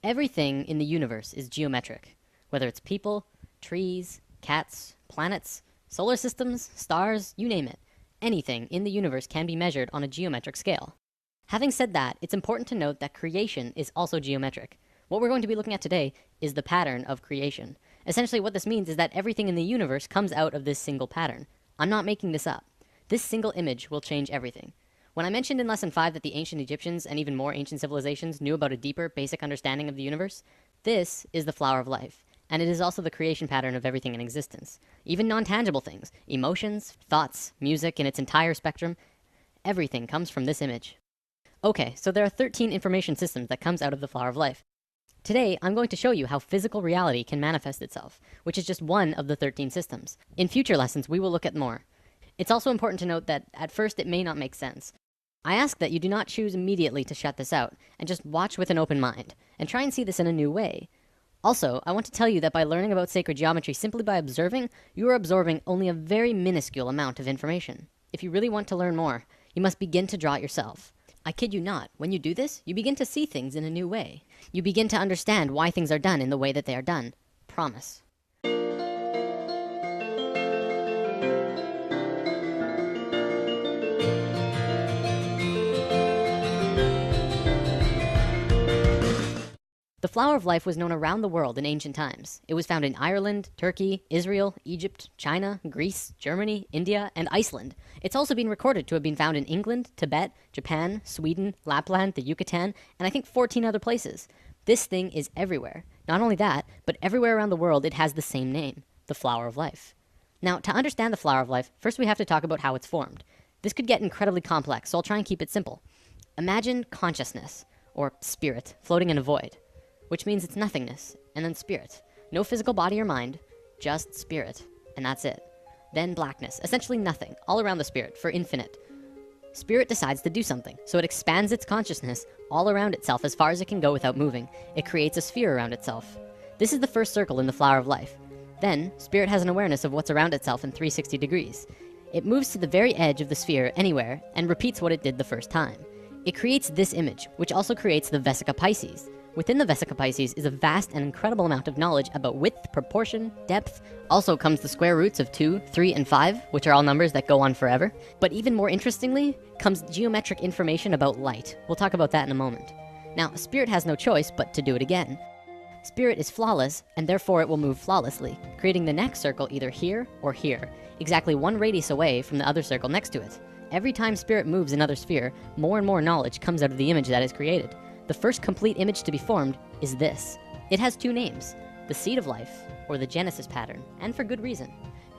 Everything in the universe is geometric, whether it's people, trees, cats, planets, solar systems, stars, you name it. Anything in the universe can be measured on a geometric scale. Having said that, it's important to note that creation is also geometric. What we're going to be looking at today is the pattern of creation. Essentially, what this means is that everything in the universe comes out of this single pattern. I'm not making this up. This single image will change everything. When I mentioned in lesson 5 that the ancient Egyptians and even more ancient civilizations knew about a deeper, basic understanding of the universe, this is the flower of life, and it is also the creation pattern of everything in existence. Even non-tangible things, emotions, thoughts, music in its entire spectrum, everything comes from this image. Okay, so there are 13 information systems that comes out of the flower of life. Today, I'm going to show you how physical reality can manifest itself, which is just one of the 13 systems. In future lessons, we will look at more. It's also important to note that at first it may not make sense. I ask that you do not choose immediately to shut this out, and just watch with an open mind, and try and see this in a new way. Also, I want to tell you that by learning about sacred geometry simply by observing, you are absorbing only a very minuscule amount of information. If you really want to learn more, you must begin to draw it yourself. I kid you not, when you do this, you begin to see things in a new way. You begin to understand why things are done in the way that they are done. Promise. The flower of life was known around the world in ancient times. It was found in Ireland, Turkey, Israel, Egypt, China, Greece, Germany, India, and Iceland. It's also been recorded to have been found in England, Tibet, Japan, Sweden, Lapland, the Yucatan, and I think 14 other places. This thing is everywhere. Not only that, but everywhere around the world it has the same name, the flower of life. Now, to understand the flower of life, first we have to talk about how it's formed. This could get incredibly complex, so I'll try and keep it simple. Imagine consciousness, or spirit, floating in a void, which means it's nothingness, and then spirit. No physical body or mind, just spirit, and that's it. Then blackness, essentially nothing, all around the spirit, for infinite. Spirit decides to do something, so it expands its consciousness all around itself as far as it can go without moving. It creates a sphere around itself. This is the first circle in the flower of life. Then, spirit has an awareness of what's around itself in 360 degrees. It moves to the very edge of the sphere anywhere, and repeats what it did the first time. It creates this image, which also creates the Vesica Pisces. Within the Vesica Pisces is a vast and incredible amount of knowledge about width, proportion, depth. Also comes the square roots of 2, 3, and 5, which are all numbers that go on forever. But even more interestingly, comes geometric information about light. We'll talk about that in a moment. Now, spirit has no choice but to do it again. Spirit is flawless, and therefore it will move flawlessly, creating the next circle either here or here, exactly one radius away from the other circle next to it. Every time spirit moves another sphere, more and more knowledge comes out of the image that is created. The first complete image to be formed is this. It has two names, the seed of life, or the Genesis pattern, and for good reason.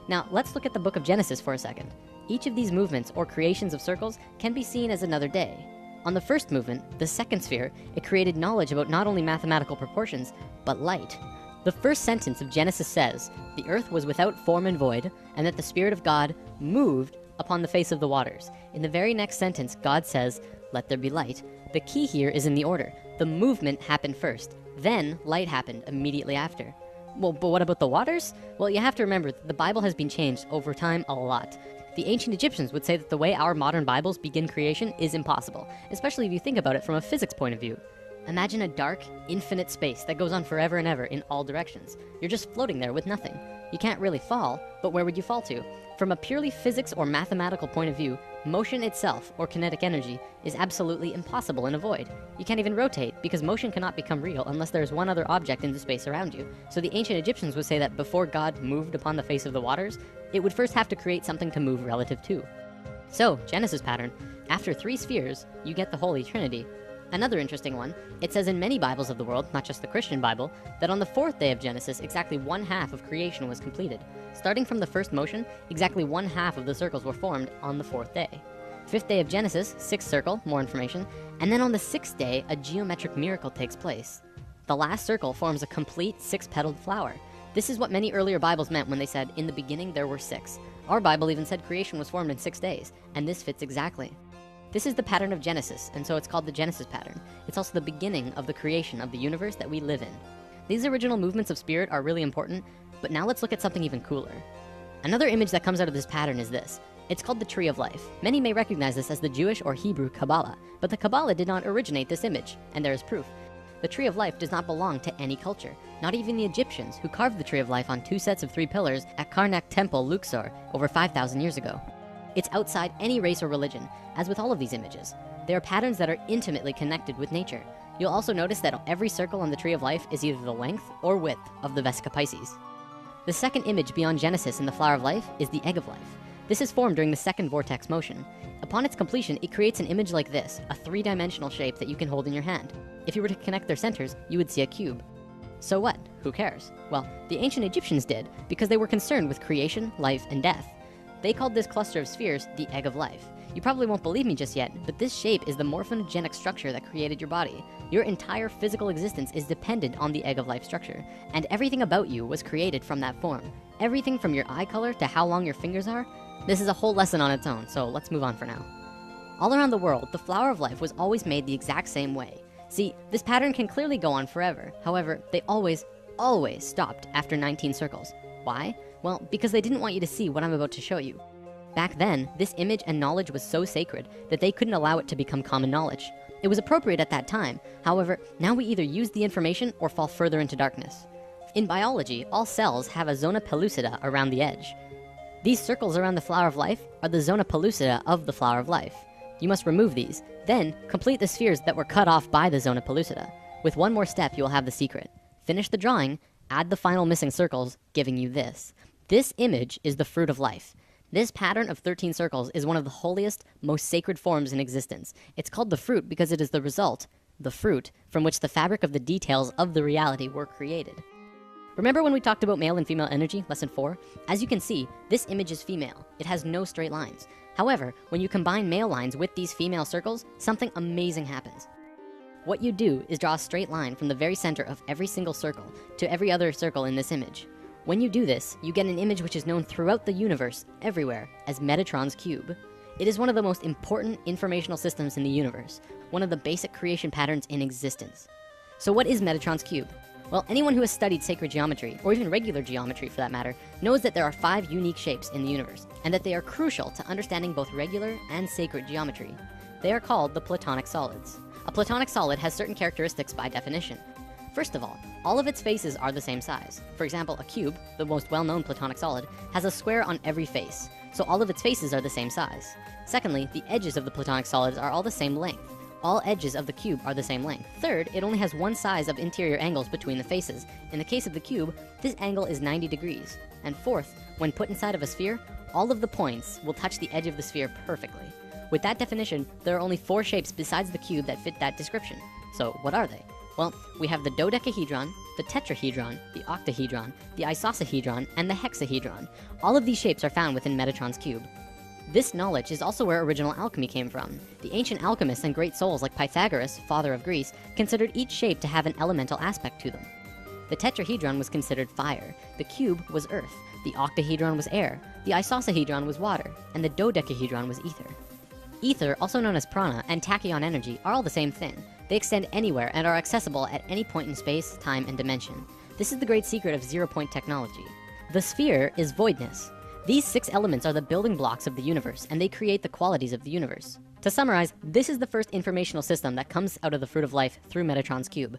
Now, let's look at the book of Genesis for a second. Each of these movements, or creations of circles, can be seen as another day. On the first movement, the second sphere, it created knowledge about not only mathematical proportions, but light. The first sentence of Genesis says, "The earth was without form and void, and that the Spirit of God moved upon the face of the waters." In the very next sentence, God says, "Let there be light." The key here is in the order. The movement happened first, then light happened immediately after. Well, but what about the waters? Well, you have to remember that the Bible has been changed over time a lot. The ancient Egyptians would say that the way our modern Bibles begin creation is impossible, especially if you think about it from a physics point of view. Imagine a dark, infinite space that goes on forever and ever in all directions. You're just floating there with nothing. You can't really fall, but where would you fall to? From a purely physics or mathematical point of view, motion itself, or kinetic energy, is absolutely impossible in a void. You can't even rotate, because motion cannot become real unless there's one other object in the space around you. So the ancient Egyptians would say that before God moved upon the face of the waters, it would first have to create something to move relative to. So, Genesis pattern, after 3 spheres, you get the Holy Trinity. Another interesting one, it says in many Bibles of the world, not just the Christian Bible, that on the 4th day of Genesis, exactly 1/2 of creation was completed. Starting from the first motion, exactly 1/2 of the circles were formed on the 4th day. 5th day of Genesis, 6th circle, more information, and then on the 6th day, a geometric miracle takes place. The last circle forms a complete 6-petaled flower. This is what many earlier Bibles meant when they said, "In the beginning there were 6." Our Bible even said creation was formed in 6 days, and this fits exactly. This is the pattern of Genesis, and so it's called the Genesis pattern. It's also the beginning of the creation of the universe that we live in. These original movements of spirit are really important, but now let's look at something even cooler. Another image that comes out of this pattern is this. It's called the Tree of Life. Many may recognize this as the Jewish or Hebrew Kabbalah, but the Kabbalah did not originate this image, and there is proof. The Tree of Life does not belong to any culture, not even the Egyptians, who carved the Tree of Life on 2 sets of 3 pillars at Karnak Temple, Luxor, over 5,000 years ago. It's outside any race or religion, as with all of these images. They are patterns that are intimately connected with nature. You'll also notice that every circle on the Tree of Life is either the length or width of the Vesica Pisces. The second image beyond Genesis in the Flower of Life is the Egg of Life. This is formed during the second vortex motion. Upon its completion, it creates an image like this, a 3-dimensional shape that you can hold in your hand. If you were to connect their centers, you would see a cube. So what? Who cares? Well, the ancient Egyptians did, because they were concerned with creation, life, and death. They called this cluster of spheres the Egg of Life. You probably won't believe me just yet, but this shape is the morphogenic structure that created your body. Your entire physical existence is dependent on the Egg of Life structure, and everything about you was created from that form. Everything from your eye color to how long your fingers are. This is a whole lesson on its own, so let's move on for now. All around the world, the Flower of Life was always made the exact same way. See, this pattern can clearly go on forever. However, they always stopped after 19 circles. Why? Well, because they didn't want you to see what I'm about to show you. Back then, this image and knowledge was so sacred that they couldn't allow it to become common knowledge. It was appropriate at that time. However, now we either use the information or fall further into darkness. In biology, all cells have a zona pellucida around the edge. These circles around the Flower of Life are the zona pellucida of the Flower of Life. You must remove these, then complete the spheres that were cut off by the zona pellucida. With one more step, you will have the secret. Finish the drawing, add the final missing circles, giving you this. This image is the Fruit of Life. This pattern of 13 circles is one of the holiest, most sacred forms in existence. It's called the fruit because it is the result, the fruit, from which the fabric of the details of the reality were created. Remember when we talked about male and female energy, lesson 4? As you can see, this image is female. It has no straight lines. However, when you combine male lines with these female circles, something amazing happens. What you do is draw a straight line from the very center of every single circle to every other circle in this image. When you do this, you get an image which is known throughout the universe, everywhere, as Metatron's cube. It is one of the most important informational systems in the universe, one of the basic creation patterns in existence. So what is Metatron's cube? Well, anyone who has studied sacred geometry, or even regular geometry for that matter, knows that there are 5 unique shapes in the universe, and that they are crucial to understanding both regular and sacred geometry. They are called the Platonic solids. A Platonic solid has certain characteristics by definition. First of all of its faces are the same size. For example, a cube, the most well-known Platonic solid, has a square on every face, so all of its faces are the same size. Secondly, the edges of the Platonic solids are all the same length. All edges of the cube are the same length. Third, it only has one size of interior angles between the faces. In the case of the cube, this angle is 90 degrees. And fourth, when put inside of a sphere, all of the points will touch the edge of the sphere perfectly. With that definition, there are only 4 shapes besides the cube that fit that description. So what are they? Well, we have the dodecahedron, the tetrahedron, the octahedron, the icosahedron, and the hexahedron. All of these shapes are found within Metatron's cube. This knowledge is also where original alchemy came from. The ancient alchemists and great souls like Pythagoras, father of Greece, considered each shape to have an elemental aspect to them. The tetrahedron was considered fire, the cube was earth, the octahedron was air, the isosahedron was water, and the dodecahedron was ether. Ether, also known as prana, and tachyon energy are all the same thing. They extend anywhere and are accessible at any point in space, time, and dimension. This is the great secret of zero-point technology. The sphere is voidness. These 6 elements are the building blocks of the universe, and they create the qualities of the universe. To summarize, this is the first informational system that comes out of the Fruit of Life through Metatron's cube.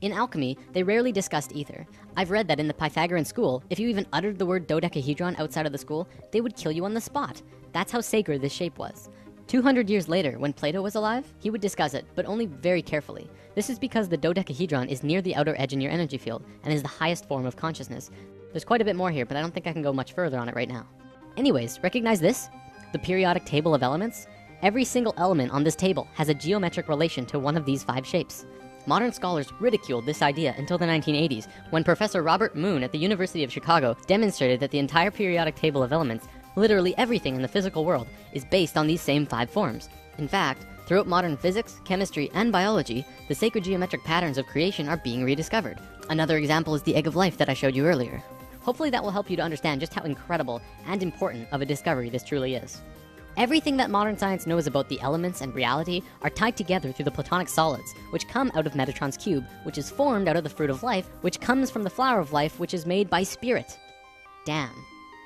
In alchemy, they rarely discussed ether. I've read that in the Pythagorean school, if you even uttered the word dodecahedron outside of the school, they would kill you on the spot. That's how sacred this shape was. 200 years later, when Plato was alive, he would discuss it, but only very carefully. This is because the dodecahedron is near the outer edge in your energy field, and is the highest form of consciousness. There's quite a bit more here, but I don't think I can go much further on it right now. Anyways, recognize this? The periodic table of elements? Every single element on this table has a geometric relation to one of these 5 shapes. Modern scholars ridiculed this idea until the 1980s, when Professor Robert Moon at the University of Chicago demonstrated that the entire periodic table of elements, literally everything in the physical world, is based on these same 5 forms. In fact, throughout modern physics, chemistry, and biology, the sacred geometric patterns of creation are being rediscovered. Another example is the Egg of Life that I showed you earlier. Hopefully that will help you to understand just how incredible and important of a discovery this truly is. Everything that modern science knows about the elements and reality are tied together through the Platonic solids, which come out of Metatron's cube, which is formed out of the Fruit of Life, which comes from the Flower of Life, which is made by spirit. Damn.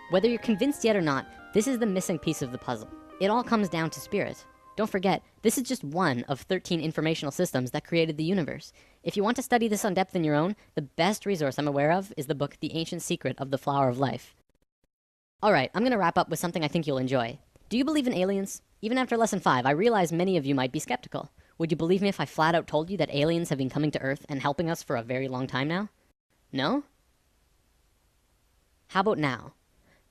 Whether you're convinced yet or not, this is the missing piece of the puzzle. It all comes down to spirit. Don't forget, this is just one of 13 informational systems that created the universe. If you want to study this on depth in your own, the best resource I'm aware of is the book The Ancient Secret of the Flower of Life. Alright, I'm gonna wrap up with something I think you'll enjoy. Do you believe in aliens? Even after lesson 5, I realize many of you might be skeptical. Would you believe me if I flat out told you that aliens have been coming to Earth and helping us for a very long time now? No? How about now?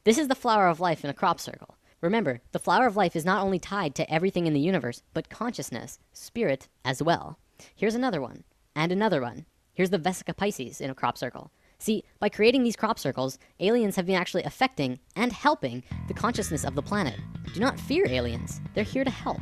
This is the flower of life in a crop circle. Remember, the flower of life is not only tied to everything in the universe, but consciousness, spirit, as well. Here's another one, and another one. Here's the Vesica Pisces in a crop circle. See, by creating these crop circles, aliens have been actually affecting and helping the consciousness of the planet. Do not fear aliens. They're here to help.